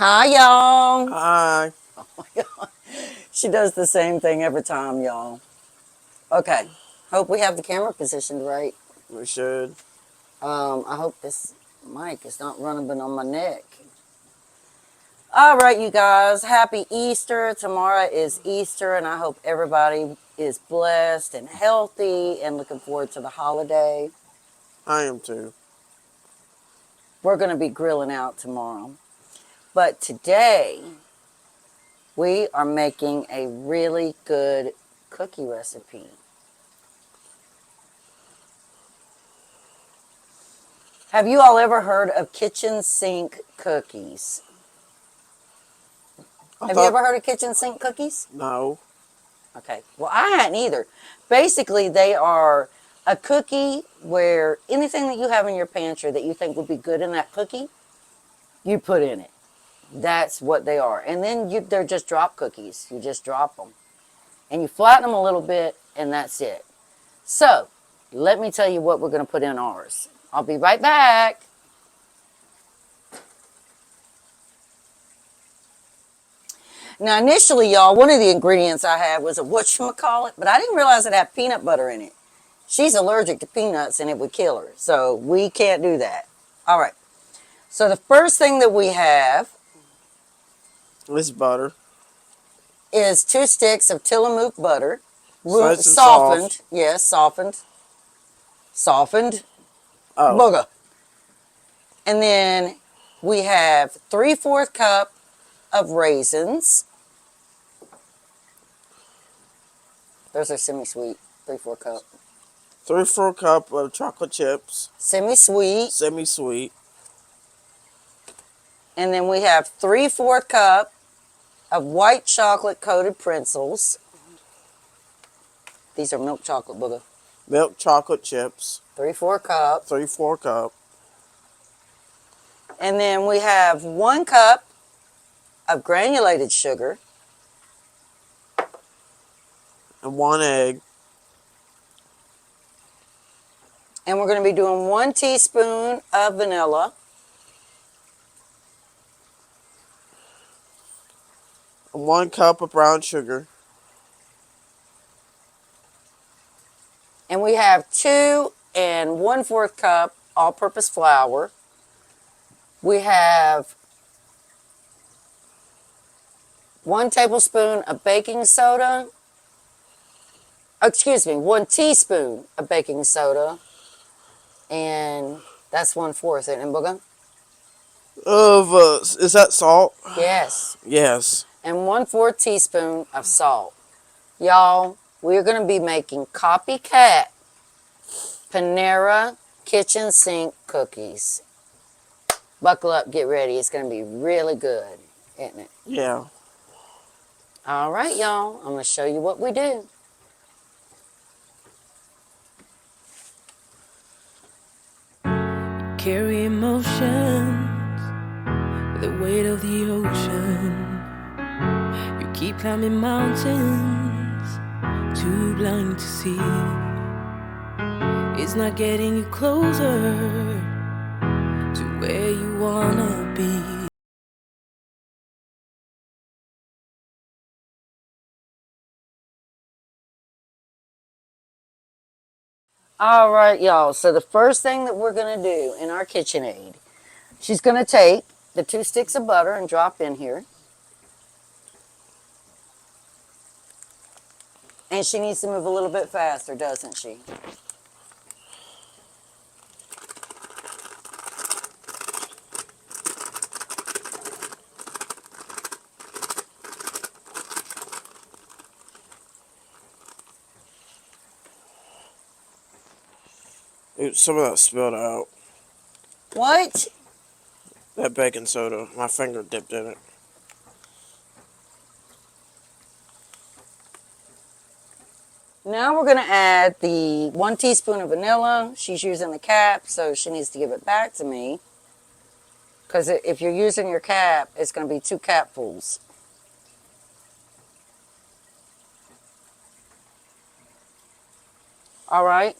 Hi, y'all. Hi. She does the same thing every time, y'all. Okay. Hope we have the camera positioned right. We should. I hope this mic is not running on my neck. All right, you guys. Happy Easter. Tomorrow is Easter, and I hope everybody is blessed and healthy and looking forward to the holiday. I am too. We're going to be grilling out tomorrow. But today, we are making a really good cookie recipe. Have you all ever heard of kitchen sink cookies? I Have you thought ever heard of kitchen sink cookies? no. Okay. Well, I hadn't either. Basically, they are a cookie where anything that you have in your pantry that you think would be good in that cookie, you put in it. That's what they are. And then they're just drop cookies. You just drop them. And you flatten them a little bit, and that's it. So, let me tell you what we're going to put in ours. I'll be right back. Now, initially, y'all, one of the ingredients I had was a whatchamacallit, but I didn't realize it had peanut butter in it. She's allergic to peanuts, and it would kill her, so we can't do that. All right. So the first thing that we have It's butter. is 2 sticks of Tillamook butter, It's nice and softened. soft. Yes, softened Oh, booger. And then we have 3/4 cup of raisins. Those are semi-sweet. 3/4 cup. 3/4 cup of chocolate chips. Semi-sweet. Semi-sweet. And then we have 3/4 cup of white chocolate coated pretzels. These are milk chocolate booger. Milk chocolate chips. 3/4 cup. 3/4 cup. And then we have 1 cup of granulated sugar. And 1 egg. And we're going to be doing 1 teaspoon of vanilla. And 1 cup of brown sugar. And we have 2 1/4 cup all-purpose flour. We have 1 tablespoon of baking soda. Excuse me, 1 teaspoon of baking soda. And that's 1/4, isn't it, Booga? Of is that salt? Yes. Yes. And 1/4 teaspoon of salt. Y'all, we're going to be making copycat Panera kitchen sink cookies. Buckle up, get ready. It's going to be really good, isn't it? Yeah. All right, y'all. I'm going to show you what we do. Carry emotions, the weight of the ocean. You keep climbing mountains, too blind to see. It's not getting you closer to where you wanna be. All right, y'all. So the first thing that we're going to do in our KitchenAid, she's going to take the 2 sticks of butter and drop in here. And she needs to move a little bit faster, doesn't she? Oops, some of that spilled out. What? That baking soda. My finger dipped in it. Now we're going to add the 1 teaspoon of vanilla. She's using the cap, so she needs to give it back to me. Because if you're using your cap, it's going to be 2 capfuls. All right.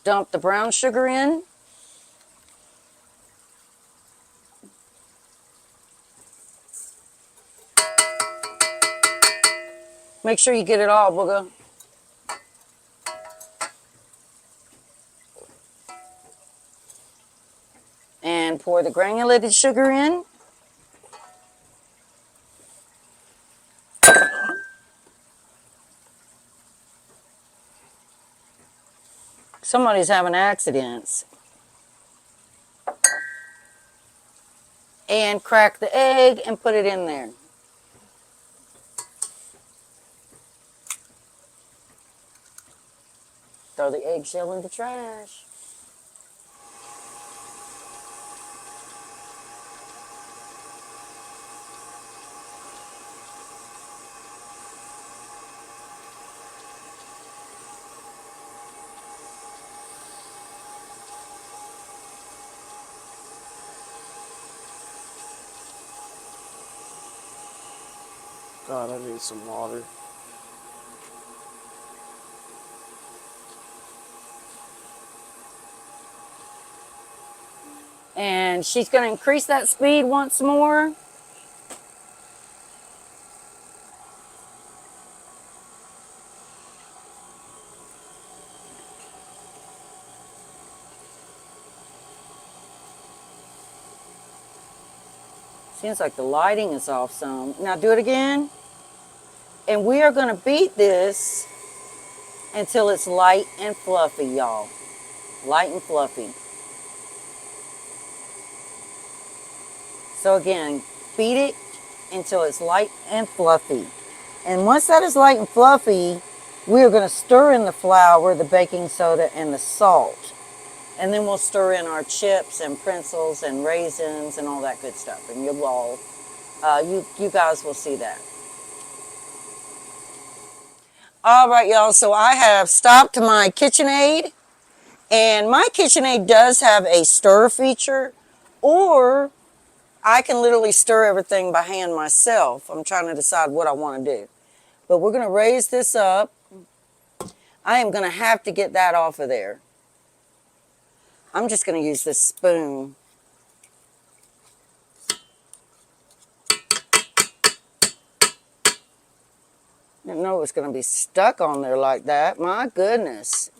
Dump the brown sugar in. Make sure you get it all, Booga. And pour the granulated sugar in. Somebody's having accidents. And crack the egg and put it in there. Throw the eggshell in the trash. God, I need some water. And she's going to increase that speed once more. Seems like the lighting is off some. Now do it again. And we are going to beat this until it's light and fluffy, y'all. Light and fluffy. So again, beat it until it's light and fluffy. And once that is light and fluffy, we're going to stir in the flour, the baking soda, and the salt. And then we'll stir in our chips and pretzels and raisins and all that good stuff. And you'll all, you guys will see that. All right, y'all. So I have stopped my KitchenAid. And my KitchenAid does have a stir feature, or I can literally stir everything by hand myself. I'm trying to decide what I want to do. But we're going to raise this up. I am going to have to get that off of there. I'm just going to use this spoon. I didn't know it was going to be stuck on there like that. My goodness.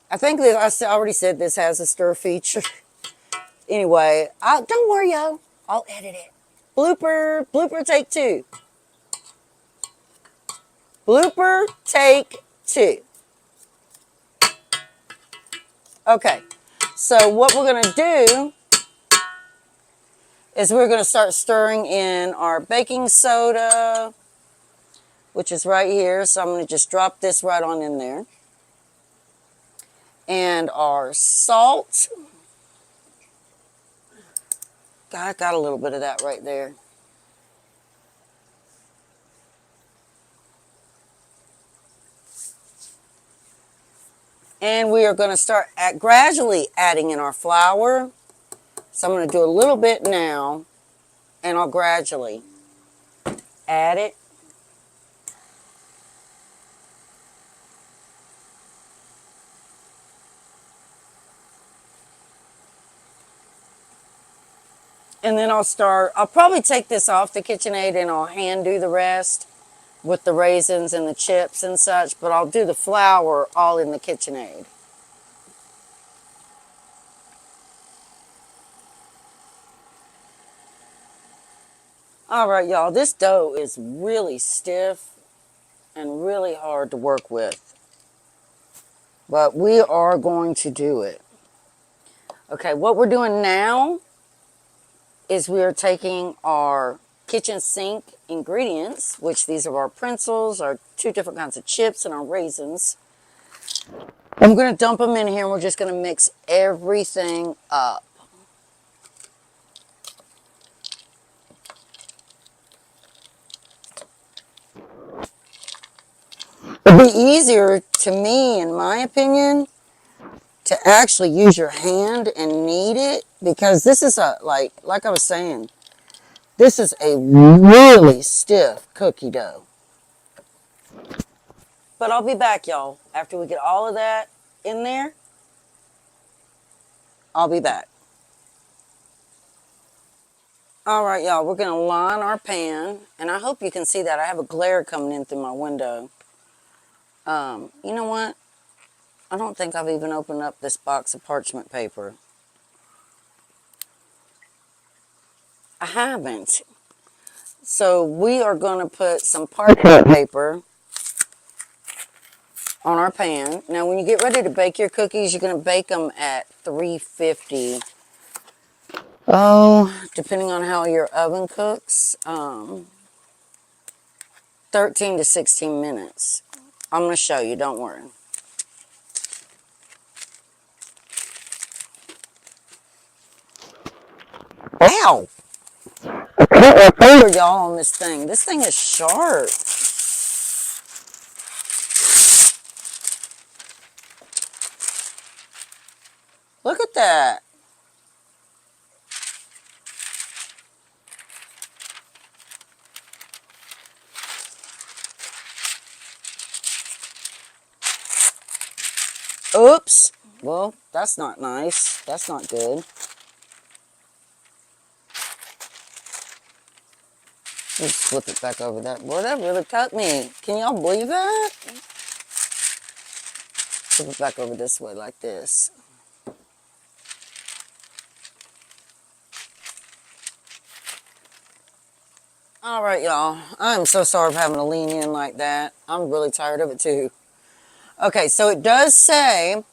I think that I already said this has a stir feature. Anyway, don't worry, y'all. I'll edit it. Blooper take 2. Blooper take 2. Okay, so what we're going to do is we're going to start stirring in our baking soda, which is right here. So I'm going to just drop this right on in there. And our salt. God, I got a little bit of that right there. And we are going to start gradually adding in our flour. So I'm going to do a little bit now, and I'll gradually add it. And then I'll probably take this off the KitchenAid and I'll hand do the rest with the raisins and the chips and such, but I'll do the flour all in the KitchenAid. All right, y'all, this dough is really stiff and really hard to work with, but we are going to do it. Okay, what we're doing now is we are taking our kitchen sink ingredients, which these are our pretzels, our 2 different kinds of chips, and our raisins. And we're going to dump them in here, and we're just going to mix everything up. It'd be easier to me, in my opinion, to actually use your hand and knead it, because this is like I was saying, this is a really stiff cookie dough. But I'll be back, y'all. After we get all of that in there, I'll be back. All right, y'all, we're going to line our pan, and I hope you can see that. I have a glare coming in through my window. You know what? I don't think I've even opened up this box of parchment paper. I haven't. So we are going to put some parchment paper on our pan. Now, when you get ready to bake your cookies, you're going to bake them at 350. Oh, depending on how your oven cooks, 13 to 16 minutes. I'm going to show you, don't worry. Ow! I cut my finger, y'all, on this thing. This thing is sharp. Look at that. Oops. Well, that's not nice. That's not good. Let's flip it back over that. Boy, that really cut me. Can y'all believe that? Flip it back over this way like this. All right, y'all. I'm so sorry for having to lean in like that. I'm really tired of it, too. Okay, so it does say,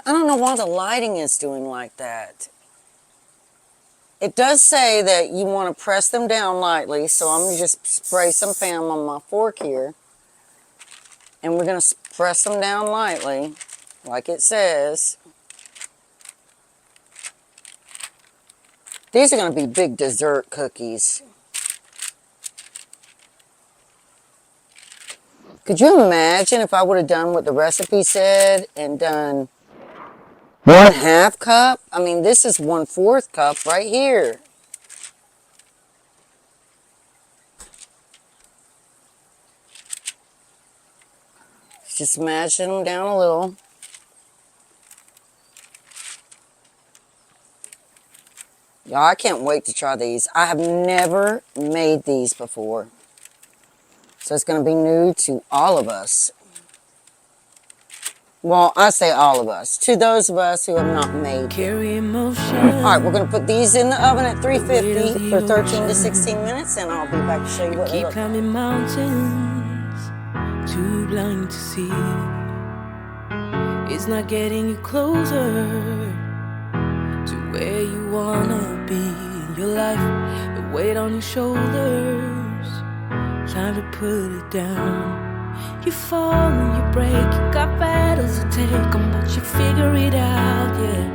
I don't know why the lighting is doing like that. It does say that you want to press them down lightly, so I'm going to just spray some Pam on my fork here. And we're going to press them down lightly, like it says. These are going to be big dessert cookies. Could you imagine if I would have done what the recipe said and done 1/2 cup? I mean, this is 1/4 cup right here. Just mashing them down a little. Y'all, I can't wait to try these. I have never made these before. So it's going to be new to all of us. Well, I say all of us. To those of us who have not made them. All right, we're going to put these in the oven at 350 for 13 to 16 minutes, and I'll be back to show you what they look like. Climbing mountains, too blind to see. It's not getting you closer to where you wanna be in your life. The weight on your shoulders, time to put it down. You fall and you break, you got battles to take on, but you figure it out, yeah.